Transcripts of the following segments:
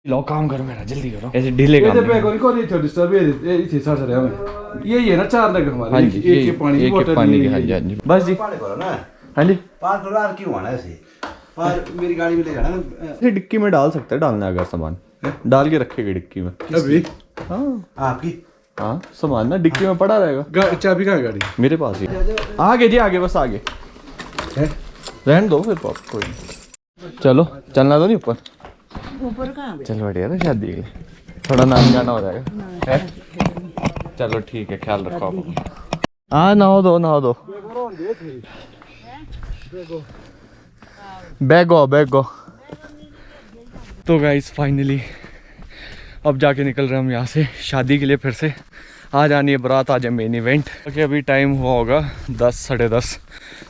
लो काम करो मेरा, जल्दी करो, ऐसे ढीले काम यही है ना 4 लग हमारे। हाँ जी, एक पानी की बोतल, हाँ जी हाँ जी, बस जी। हाँ जी, पार करो यार, क्यों आना ऐसे पार मेरी गाड़ी में ले जाना। ये डिक्की में डाल सकते हैं, डालना है अगर सामान डाल के रखेगी डिक्की में अभी हाँ आपकी हाँ, सामान ना डिक्की में पड़ा रहेगा। चाबी कहाँ है गाड़ी? मेरे पास ही आगे जी, आगे बस आगे रहने दो फिर पाप, कोई नहीं। चलो चलना तो नहीं ऊपर? ऊपर कहाँ? चल बढ़िया ना, शादी के लिए थोड़ा नाच गाना हो जाएगा है? चलो ठीक है, ख्याल रखो आप। हाँ नहाओ दो, नहाओ दो, बैगो। तो गाइस फाइनली अब जाके निकल रहे हैं हम यहाँ से शादी के लिए। फिर से आज आनी है बारात, आज है मेन इवेंट। ओके अभी टाइम हुआ होगा 10 साढ़े 10,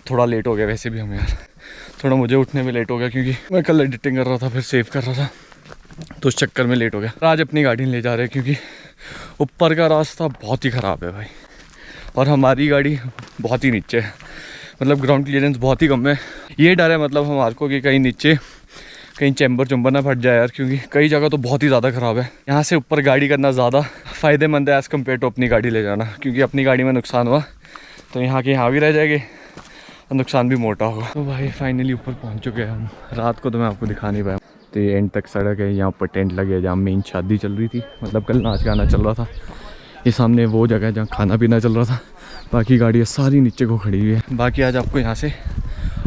थोड़ा लेट हो गया वैसे भी हम यार, थोड़ा मुझे उठने में लेट हो गया क्योंकि मैं कल एडिटिंग कर रहा था, फिर सेव कर रहा था, तो उस चक्कर में लेट हो गया। आज अपनी गाड़ी ले जा रहे हैं क्योंकि ऊपर का रास्ता बहुत ही ख़राब है भाई, और हमारी गाड़ी बहुत ही नीचे है, मतलब ग्राउंड क्लियरेंस बहुत ही कम है। ये डर है मतलब हमारे को कि कहीं नीचे कहीं चैम्बर ना फट जाए यार, क्योंकि कई जगह तो बहुत ही ज़्यादा ख़राब है। यहाँ से ऊपर गाड़ी करना ज़्यादा फ़ायदेमंद है एज़ कम्पेयर टू अपनी गाड़ी ले जाना, क्योंकि अपनी गाड़ी में नुकसान हुआ तो यहाँ के यहाँ भी रह जाएगी और नुकसान भी मोटा होगा। तो भाई फाइनली ऊपर पहुँच चुके हैं हम। रात को तो मैं आपको दिखा नहीं पाया। तो ये एंड तक सड़क है, यहाँ पर टेंट लगे जहाँ मेन शादी चल रही थी, मतलब कल नाच गाना चल रहा था। ये सामने वो जगह है जहाँ खाना पीना चल रहा था। बाकी गाड़ियाँ सारी नीचे को खड़ी हुई है। बाकी आज आपको यहाँ से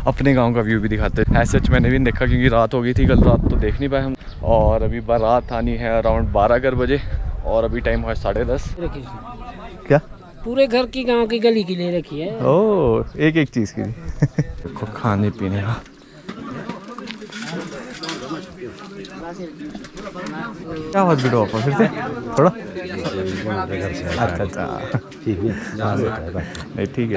अपने गांव का व्यू भी दिखाते हैं। ऐसे मैंने भी देखा क्योंकि रात हो गई थी कल रात, तो देख नहीं पाए हम। और अभी बारात आनी है अराउंड 12 बजे, और अभी टाइम हुआ 10:30। क्या पूरे घर की गांव की गली की ले रखी है? ओह एक चीज़ की देखो खाने पीने का। क्या बात वीडियो ऑफर फिर से थोड़ा अच्छा ठीक है नहीं ठीक है।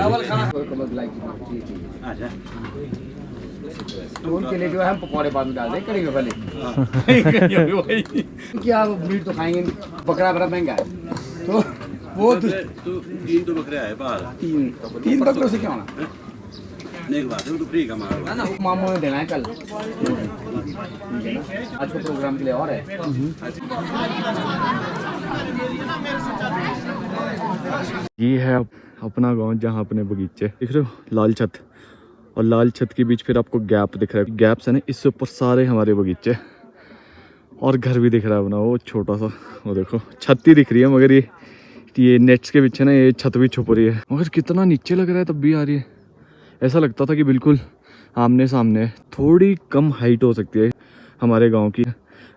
तो उनके लिए जो है हम पकौड़े बाद में डाल दें कड़ी में भले। क्या मीट तो खाएंगे, बकरा बड़ा महंगा है, तो वो 3 तो बकरे आए बाहर। 3 बकरों से क्या होना? एक बात है, तो फ्री का मार ना मामू ने देना है कल, आज को प्रोग्राम के लिए और है। ये है अपना गांव जहाँ अपने बगीचे दिख रहे हो, लाल छत, और लाल छत के बीच फिर आपको गैप दिख रहा है। गैप से ना इससे ऊपर सारे हमारे बगीचे, और घर भी दिख रहा है अपना वो छोटा सा। वो देखो छत ही दिख रही है, मगर ये नेट्स के पीछे ना ये छत भी छुप रही है, मगर कितना नीचे लग रहा है तब भी आ रही है। ऐसा लगता था कि बिल्कुल आमने सामने। थोड़ी कम हाइट हो सकती है हमारे गाँव की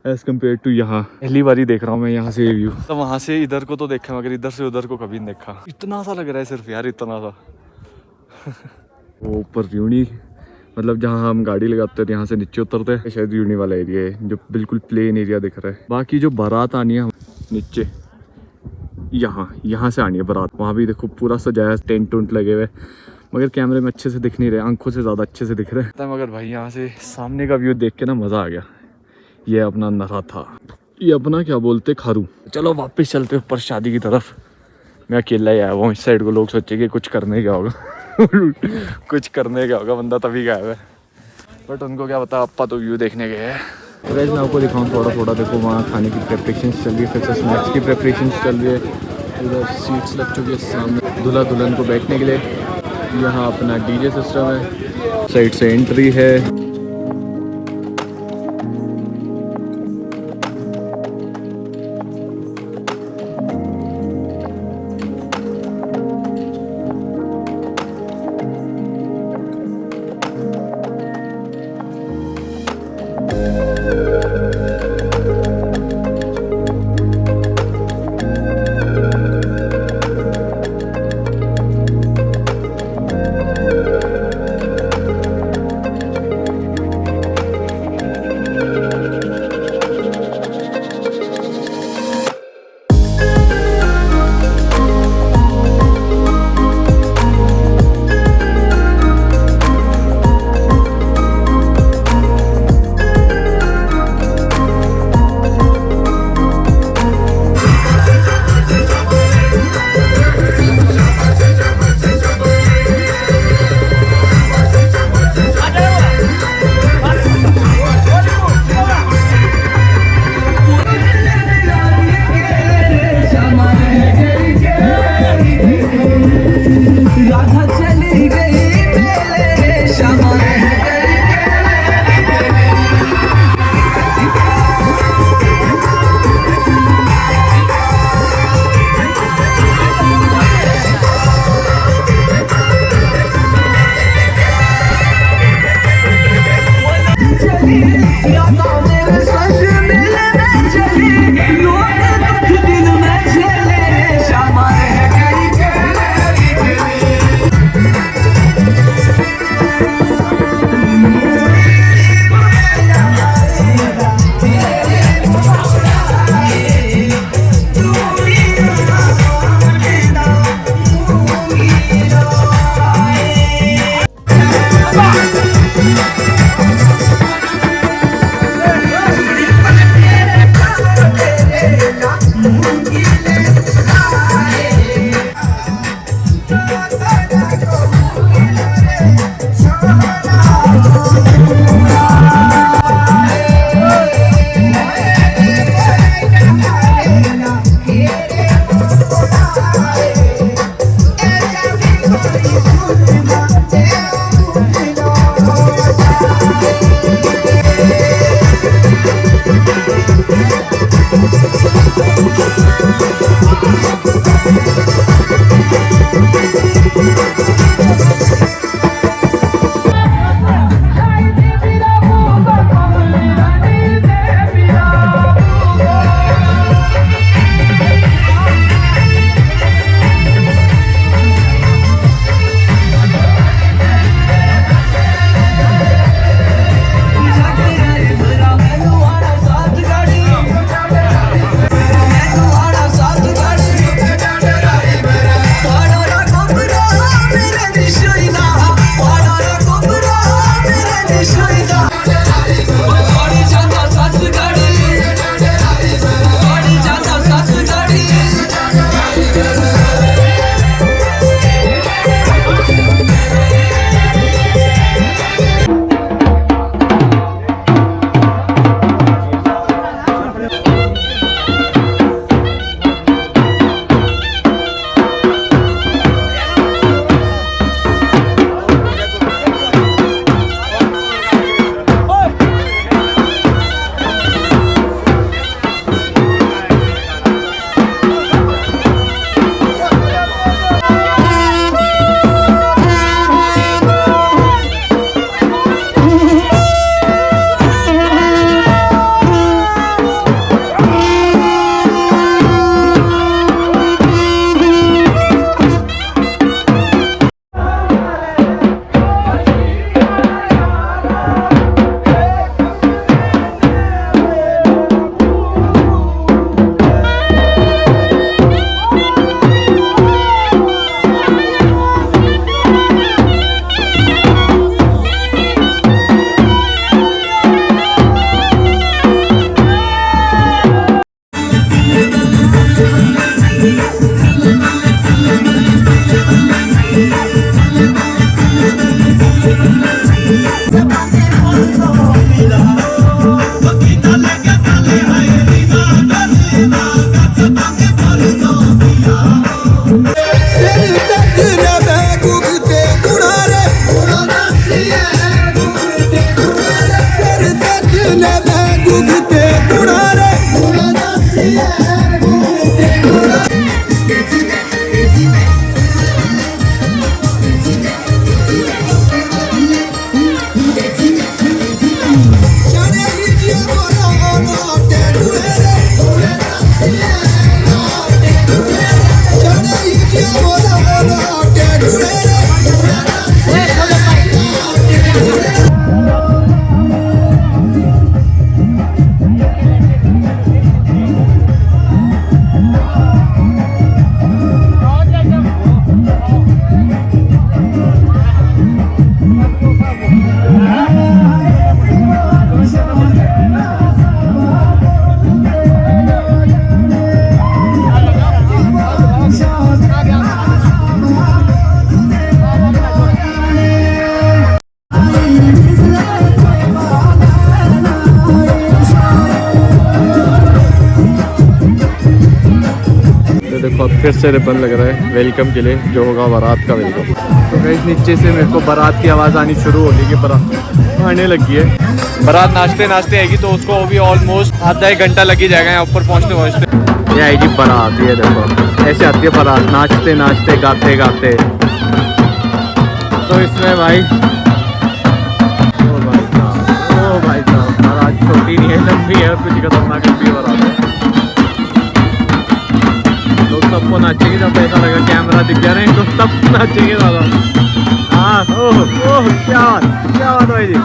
एज़ कम्पेयर टू यहाँ। पहली बार ही देख रहा हूँ मैं यहाँ से ये व्यू। तो वहाँ से इधर को तो देखा, मगर इधर से उधर को कभी नहीं देखा। इतना सा लग रहा है सिर्फ यार, इतना सा। वो ऊपर यूनी, मतलब जहाँ हम गाड़ी लगाते हैं यहाँ से नीचे उतरते हैं, शायद यूनी वाला एरिया है जो बिल्कुल प्लेन एरिया दिख रहा है। बाकी जो बारात आनी है नीचे यहाँ से आनी है बारात। वहाँ भी देखो पूरा सजाया, टेंट उंट लगे हुए, मगर कैमरे में अच्छे से दिख नहीं रहे, आंखों से ज़्यादा अच्छे से दिख रहे हैं। मगर भाई यहाँ से सामने का व्यू देख के ना मज़ा आ गया। ये अपना नरा था, ये अपना क्या बोलते खारू। चलो वापस चलते ऊपर शादी की तरफ। मैं अकेला ही आया हुआ इस साइड को, लोग सोचेंगे कुछ करने क्या होगा कुछ करने क्या होगा, बंदा तभी गया है, बट उनको क्या पता, अपा तो व्यू देखने गए हैं। वैसे मैं आपको दिखाऊँ थोड़ा। देखो वहाँ खाने की प्रेपरेशन चल रही है, फिर से स्नैक्स की प्रेपरेशन चल रही है। इधर सीट्स लग चुकी है सामने दूल्हा दुल्हन को बैठने के लिए। यहाँ अपना डीजे सिस्टम है, साइड से एंट्री है। देखो अब फिर से रिबन लग रहा है वेलकम के लिए, जो होगा बारात का वेलकम। तो गाइस नीचे से मेरे को बारात की आवाज़ आनी शुरू हो गई कि बारात आने लगी है। बारात नाचते नाचते आएगी तो उसको भी ऑलमोस्ट आधा एक घंटा लग ही जाएगा यहाँ ऊपर पहुँचते पहुँचते। ये आएगी बारात, ये देखो ऐसे आती है बारात नाचते नाचते गाते गाते। तो इसमें भाई ओ भाई साहब बारात छोटी नहीं है, लंबी है, कुछ खतरनाक लंबी बारात है। लोग सबको नाचेंगे जब ऐसा लगा कैमरा दिख गया नहीं तो तब नाचेंगे ज़्यादा। हाँ ओह ओह क्या बात भाई जी।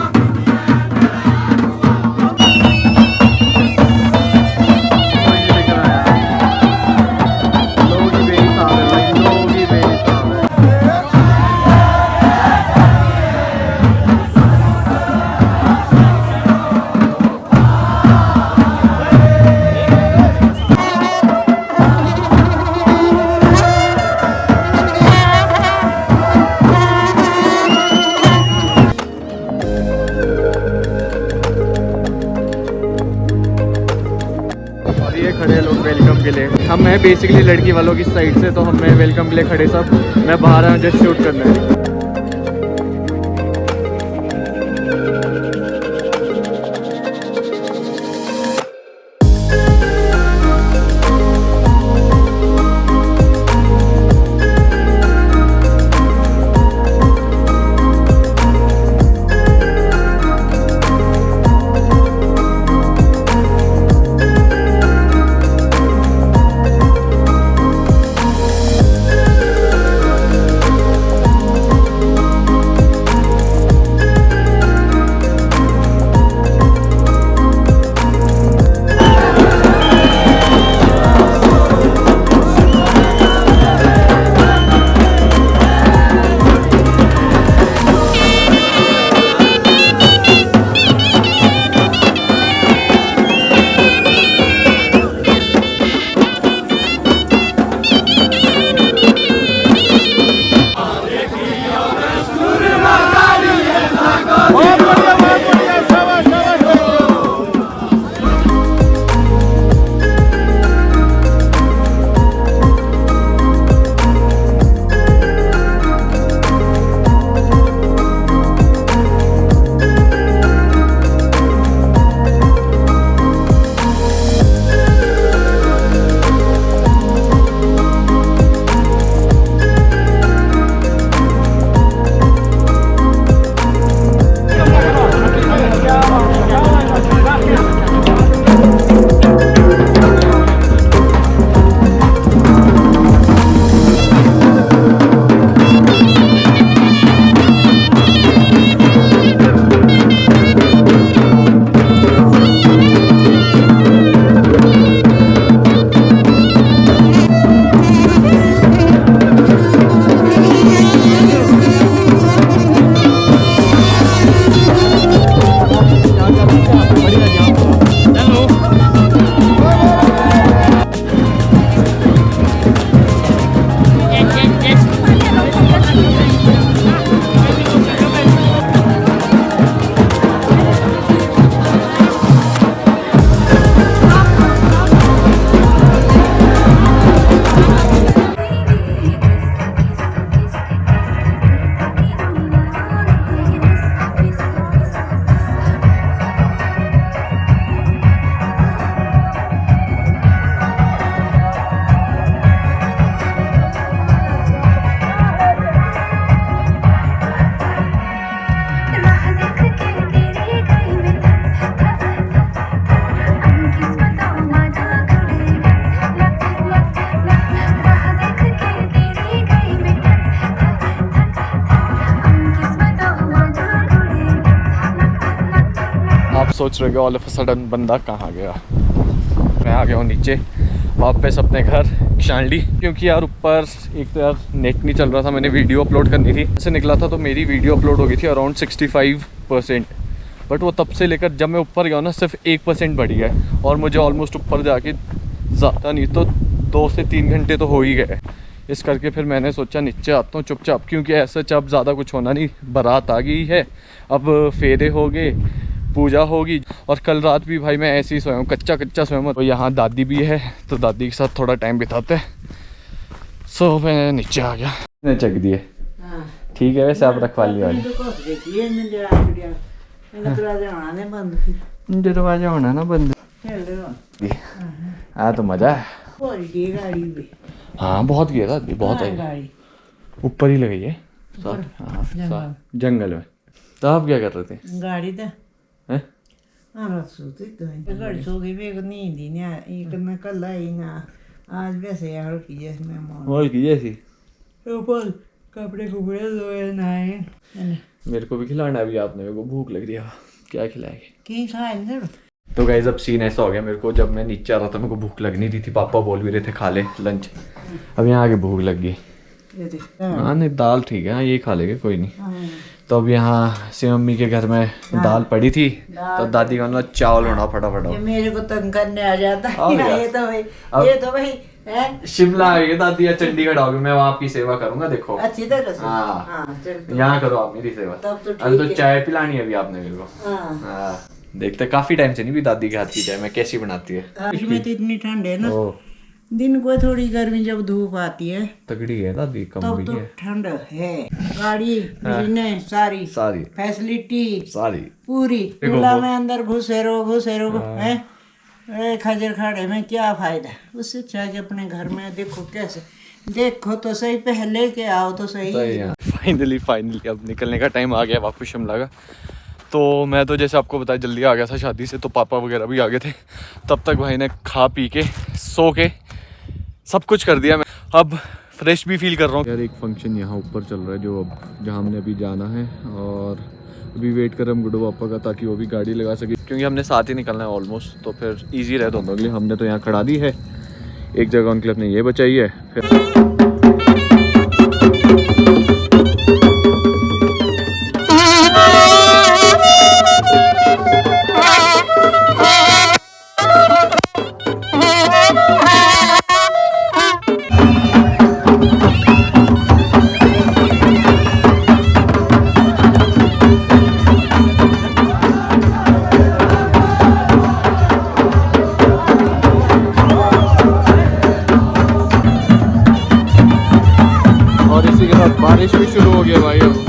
खड़े लोग वेलकम के लिए। हम हैं बेसिकली लड़की वालों की साइड से, तो हम वेलकम के लिए खड़े सब। मैं बाहर आया जस्ट शूट करने। सोच रहे ऑल ऑफ अ सडन बंदा कहाँ गया। मैं आ गया हूँ नीचे वापस अपने घर शांडी, क्योंकि यार ऊपर एक तो यार नेट नहीं चल रहा था। मैंने वीडियो अपलोड करनी थी, ऐसे निकला था तो मेरी वीडियो अपलोड हो गई थी अराउंड 65%, बट वो तब से लेकर जब मैं ऊपर गया ना सिर्फ 1% बढ़ी है। और मुझे ऑलमोस्ट ऊपर जाके ज़्यादा नहीं तो 2 से 3 घंटे तो हो ही गए। इस करके फिर मैंने सोचा नीचे आता हूँ चुपचाप, क्योंकि ऐसा अब ज़्यादा कुछ होना नहीं। बारात आ गई है, अब फेरे हो गए, पूजा होगी। और कल रात भी भाई मैं ऐसे ही सोया हूँ, कच्चा सोया हूँ। तो यहाँ दादी भी है तो दादी के साथ थोड़ा टाइम बिताते हैं। सो मैं नीचे आ गया। मैंने चक दिए, ठीक है वैसे आप रखवाली वाली। दरवाजा होना ना बंद। हाँ तो मज़ा है। हाँ बहुत गया था, बहुत है, ऊपर ही लगी है। हाँ जंगल में। तो आप क्या कर रहे थे? गाड़ी था हैं? गाड़ी सो गई, मेरे को नींद ही नहीं आई। एक मैं कल आई ना, आज वैसे यार की जैसे मैं और की जैसी ऊपर कपड़े कुपड़े धोए नहाए। मेरे को भी खिलाना है अभी आपने, मेरे को भूख लग रही है। क्या खिलाएंगे? कहीं खाए ना। तो गाइस अब सीन ऐसा हो गया, मेरे को जब मैं नीचे आ रहा था मेरे को भूख लग नहीं रही थी। पापा बोल भी रहे थे खा ले लंच, अब यहाँ आके भूख लग गई। हाँ नहीं दाल ठीक है, हाँ ये खा लेंगे कोई नहीं। तो अब यहाँ से मम्मी के घर में दाल पड़ी थी, तो दादी का मतलब चावल होना फटाफट। मेरे को तंग करने आ जाता है ये तो भाई है। शिमला आएगी दादी या चंडीगढ़ आओगे, मैं वहाँ आपकी सेवा करूंगा। देखो अच्छी तरह से। हाँ चल यहाँ करो आप मेरी सेवा। तब तो अरे तो चाय पिलानी है अभी आपने मेरे को। हाँ। हाँ देखते काफी टाइम से नहीं भी दादी के हाथ की चाय मैं कैसी बनाती है। इसमें तो इतनी ठंड है ना, ओ दिन को थोड़ी गर्मी जब धूप आती है तगड़ी है दादी, कम तब भी तो है ठंड है। गाड़ी मशीनें सारी फैसिलिटी सारी पूरी। चूल्हा में अंदर घुसे रहो है। खजर खाड़े में क्या फायदा, उससे अच्छा कि अपने घर में देखो कैसे, देखो तो सही, पहले के आओ तो सही। फाइनली अब निकलने का टाइम आ गया वापस शिमला का। तो मैं तो जैसे आपको बताया जल्दी आ गया था शादी से, तो पापा वगैरह भी आ गए थे। तब तक भाई ने खा पी के सो के सब कुछ कर दिया। मैं अब फ्रेश भी फील कर रहा हूँ। यार एक फंक्शन यहाँ ऊपर चल रहा है जो अब जहाँ हमने अभी जाना है, और अभी वेट कर रहे हम गुड्डू पापा का, ताकि वो भी गाड़ी लगा सके, क्योंकि हमने साथ ही निकलना है ऑलमोस्ट। तो फिर ईजी रहे दोनों के लिए। हमने तो यहाँ खड़ा दी है एक जगह, उनके लिए अपने ये बचाई है। फिर बारिश भी शुरू हो गया भाई अब।